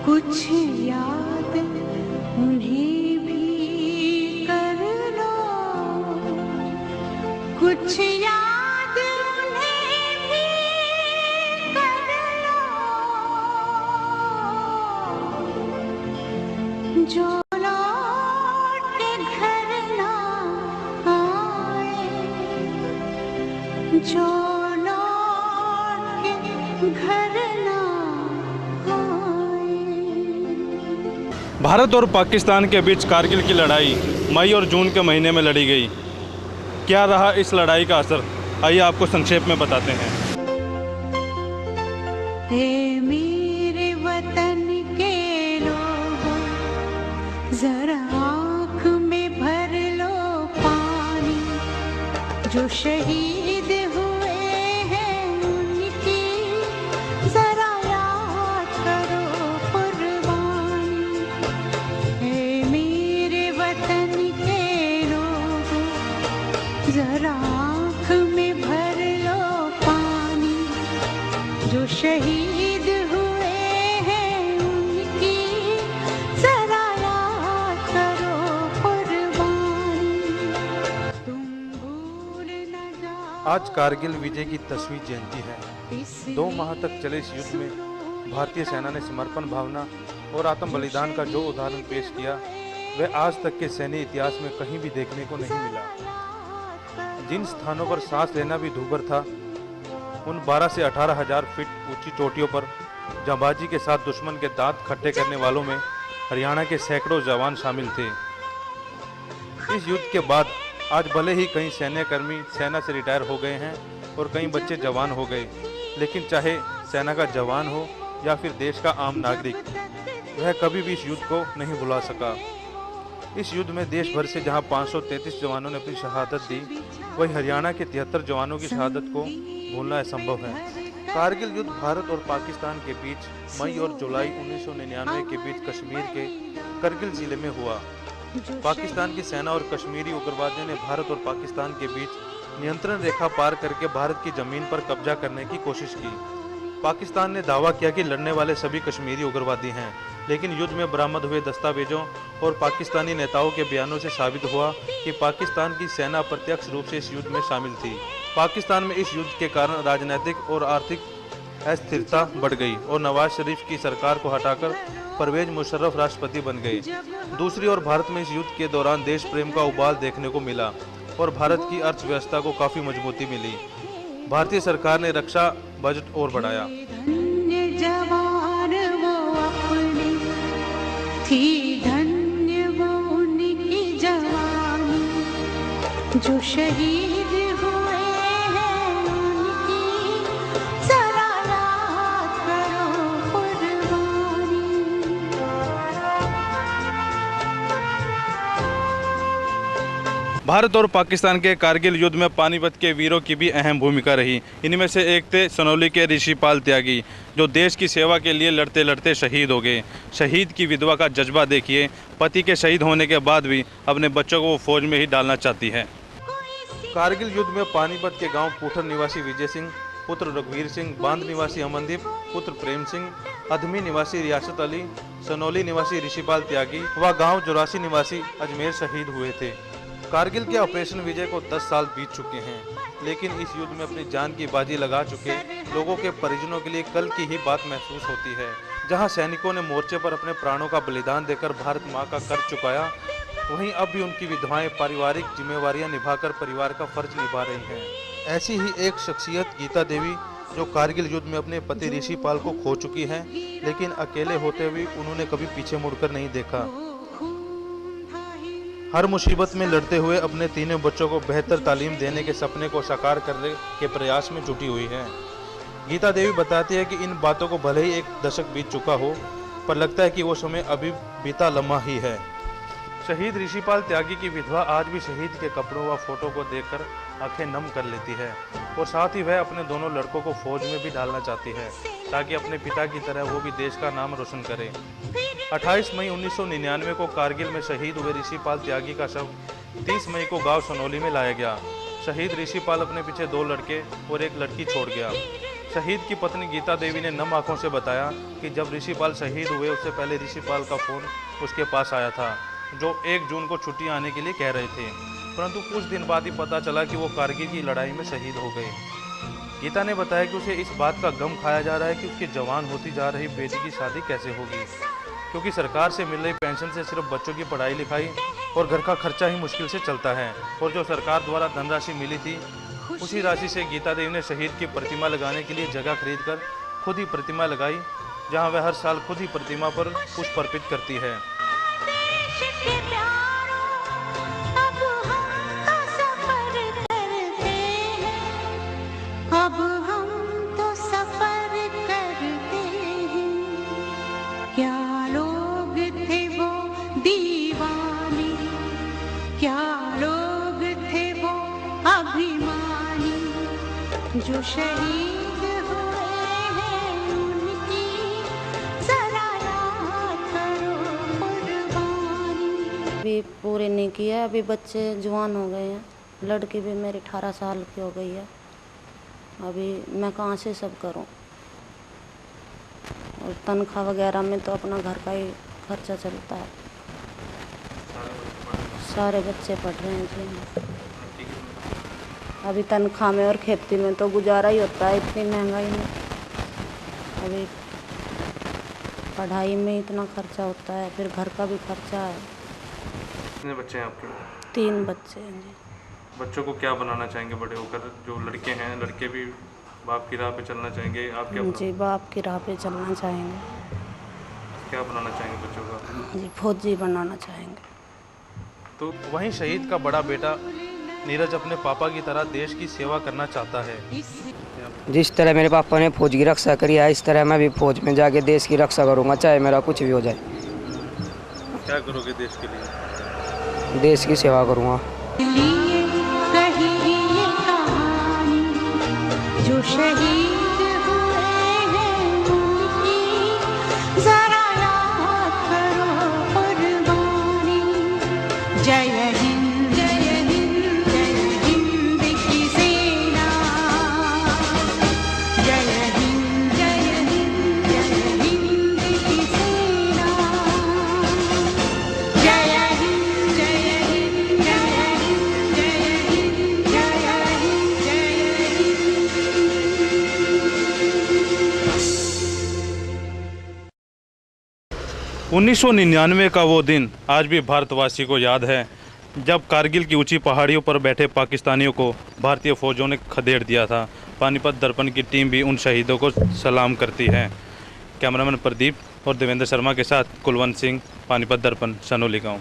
कुछ याद उन्हें भी कर लो, कुछ याद उन्हें भी कर लो, जो लौट के घर ना आए, जो लौट के घर ना। भारत और पाकिस्तान के बीच कारगिल की लड़ाई मई और जून के महीने में लड़ी गई। क्या रहा इस लड़ाई का असर, आइए आपको संक्षेप में बताते हैं। हे मेरे वतन के लोगों, जरा आँख में भर लो पानी, जो शहीद हुए हैं उनकी जरा याद करो कुर्बानी। हे मेरे वतन के लोगों, जरा आँख में भर लो पानी, जो शहीद हुए हैं उनकी जरा याद करो कुर्बानी। तुम भूल न जाओ। आज कारगिल विजय की 10वीं जयंती है। 2 माह तक चले इस युद्ध में भारतीय सेना ने समर्पण भावना और आत्म बलिदान का जो उदाहरण पेश किया, वह आज तक के सैन्य इतिहास में कहीं भी देखने को नहीं मिला। जिन स्थानों पर सांस लेना भी दूभर था, उन 12 से 18 हजार फीट ऊंची चोटियों पर जांबाजी के साथ दुश्मन के दांत खट्टे करने वालों में हरियाणा के सैकड़ों जवान शामिल थे। इस युद्ध के बाद आज भले ही कई सैन्यकर्मी सेना से रिटायर हो गए हैं और कई बच्चे जवान हो गए, लेकिन चाहे सेना का जवान हो या फिर देश का आम नागरिक, वह कभी भी इस युद्ध को नहीं भुला सका। इस युद्ध में देश भर से जहां 533 जवानों ने अपनी शहादत दी, वहीं हरियाणा के 73 जवानों की शहादत को भूलना असंभव है। कारगिल युद्ध भारत और पाकिस्तान के बीच मई और जुलाई 1999 के बीच कश्मीर के करगिल जिले में हुआ। पाकिस्तान की सेना और कश्मीरी उग्रवादियों ने भारत और पाकिस्तान के बीच नियंत्रण रेखा पार करके भारत की जमीन पर कब्जा करने की कोशिश की। पाकिस्तान ने दावा किया कि लड़ने वाले सभी कश्मीरी उग्रवादी हैं, लेकिन युद्ध में बरामद हुए दस्तावेजों और पाकिस्तानी नेताओं के बयानों से साबित हुआ कि पाकिस्तान की सेना प्रत्यक्ष रूप से इस युद्ध में शामिल थी। पाकिस्तान में इस युद्ध के कारण राजनीतिक और आर्थिक अस्थिरता बढ़ गई और नवाज शरीफ की सरकार को हटाकर परवेज मुशर्रफ राष्ट्रपति बन गए। दूसरी ओर भारत में इस युद्ध के दौरान देश प्रेम का उबाल देखने को मिला और भारत की अर्थव्यवस्था को काफी मजबूती मिली। भारतीय सरकार ने रक्षा बजट और बढ़ाया। धन्य जवान वो अपनी थी, धन्य वो उनकी जवानी, जो शहीद हुए हैं उनकी जरा याद करो कुर्बानी। भारत और पाकिस्तान के कारगिल युद्ध में पानीपत के वीरों की भी अहम भूमिका रही। इनमें से एक थे सनौली के ऋषिपाल त्यागी, जो देश की सेवा के लिए लड़ते लड़ते शहीद हो गए। शहीद की विधवा का जज्बा देखिए, पति के शहीद होने के बाद भी अपने बच्चों को वो फौज में ही डालना चाहती है। कारगिल युद्ध में पानीपत के गांव पूठर निवासी विजय सिंह पुत्र रघुवीर सिंह, बांध निवासी अमनदीप पुत्र प्रेम सिंह, अधमी निवासी रियासत अली, सनौली निवासी ऋषिपाल त्यागी व गांव जोरासी निवासी अजमेर शहीद हुए थे। कारगिल के ऑपरेशन विजय को 10 साल बीत चुके हैं, लेकिन इस युद्ध में अपनी जान की बाजी लगा चुके लोगों के परिजनों के लिए कल की ही बात महसूस होती है। जहां सैनिकों ने मोर्चे पर अपने प्राणों का बलिदान देकर भारत माँ का कर्ज चुकाया, वहीं अब भी उनकी विधवाएं पारिवारिक जिम्मेवारियां निभाकर परिवार का फर्ज निभा रही हैं। ऐसी ही एक शख्सियत गीता देवी, जो कारगिल युद्ध में अपने पति ऋषिपाल को खो चुकी हैं, लेकिन अकेले होते हुए उन्होंने कभी पीछे मुड़कर नहीं देखा। हर मुसीबत में लड़ते हुए अपने तीनों बच्चों को बेहतर तालीम देने के सपने को साकार करने के प्रयास में जुटी हुई है। गीता देवी बताती है कि इन बातों को भले ही एक दशक बीत चुका हो, पर लगता है कि वो समय अभी बीता लम्हा ही है। शहीद ऋषिपाल त्यागी की विधवा आज भी शहीद के कपड़ों व फोटो को देखकर आंखें नम कर लेती है और साथ ही वह अपने दोनों लड़कों को फौज में भी डालना चाहती है, ताकि अपने पिता की तरह वो भी देश का नाम रोशन करे। 28 मई 1999 को कारगिल में शहीद हुए ऋषिपाल त्यागी का शव 30 मई को गांव सनौली में लाया गया। शहीद ऋषिपाल अपने पीछे 2 लड़के और 1 लड़की छोड़ गया। शहीद की पत्नी गीता देवी ने नम आंखों से बताया कि जब ऋषिपाल शहीद हुए उससे पहले ऋषिपाल का फ़ोन उसके पास आया था, जो 1 जून को छुट्टी आने के लिए कह रहे थे, परंतु कुछ दिन बाद ही पता चला कि वो कारगिल की लड़ाई में शहीद हो गए। गीता ने बताया कि उसे इस बात का गम खाया जा रहा है कि उसकी जवान होती जा रही बेटी की शादी कैसे होगी, क्योंकि सरकार से मिल रही पेंशन से सिर्फ बच्चों की पढ़ाई लिखाई और घर का खर्चा ही मुश्किल से चलता है, और जो सरकार द्वारा धनराशि मिली थी उसी राशि से गीता देवी ने शहीद की प्रतिमा लगाने के लिए जगह खरीदकर खुद ही प्रतिमा लगाई, जहां वह हर साल खुद ही प्रतिमा पर पुष्प अर्पित करती है। अब हम तो सफर करते हैं, क्या लोग थे वो दीवाने, क्या लोग थे वो अभिमानी, जो शहीद हुए हैं उनकी जरा याद करो कुर्बानी। अभी पूरे नहीं किया, अभी बच्चे जवान हो गए हैं, लड़की भी मेरी 18 साल की हो गई है। अभी मैं कहाँ से सब करूं, और तनख्वाह वगैरह में तो अपना घर का ही खर्चा चलता है। सारे बच्चे पढ़ रहे हैं जी। अभी तनख्वाह में और खेती में तो गुजारा ही होता है, इतनी महंगाई में। अभी पढ़ाई में इतना खर्चा होता है, फिर घर का भी खर्चा है। कितने बच्चे हैं आपके? 3 बच्चे हैं जी। बच्चों को क्या बनाना चाहेंगे बड़े होकर? जो लड़के हैं, लड़के भी बाप की राह पे चलना चाहेंगे, आप क्या जी बाप की राह पे चलना चाहेंगे। क्या बनाना चाहेंगे बच्चों का? जी फौजी बनाना चाहेंगे। तो वहीं शहीद का बड़ा बेटा नीरज अपने पापा की तरह देश की सेवा करना चाहता है। जिस तरह मेरे पापा ने फौज की रक्षा करी है, इस तरह मैं भी फौज में जाके देश की रक्षा करूंगा, चाहे मेरा कुछ भी हो जाए। क्या करोगे देश के लिए? देश की सेवा करूंगा। कही ये कहानी, जो शहीद हुए हैं उनकी जरा याद करो कुर्बानी। जय हिंद, जय हिंद, जय हिंद की सेना, जय हिंद, जय हिंद, जय हिंद की सेना, जय हिंद, जय हिंद, जय हिंद, जय हिंद, जय हिंद, जय हिंद। 1999 का वो दिन आज भी भारतवासी को याद है, जब कारगिल की ऊंची पहाड़ियों पर बैठे पाकिस्तानियों को भारतीय फौजों ने खदेड़ दिया था। पानीपत दर्पण की टीम भी उन शहीदों को सलाम करती है। कैमरामैन प्रदीप और देवेंद्र शर्मा के साथ कुलवंत सिंह, पानीपत दर्पण, सनोली गाँव।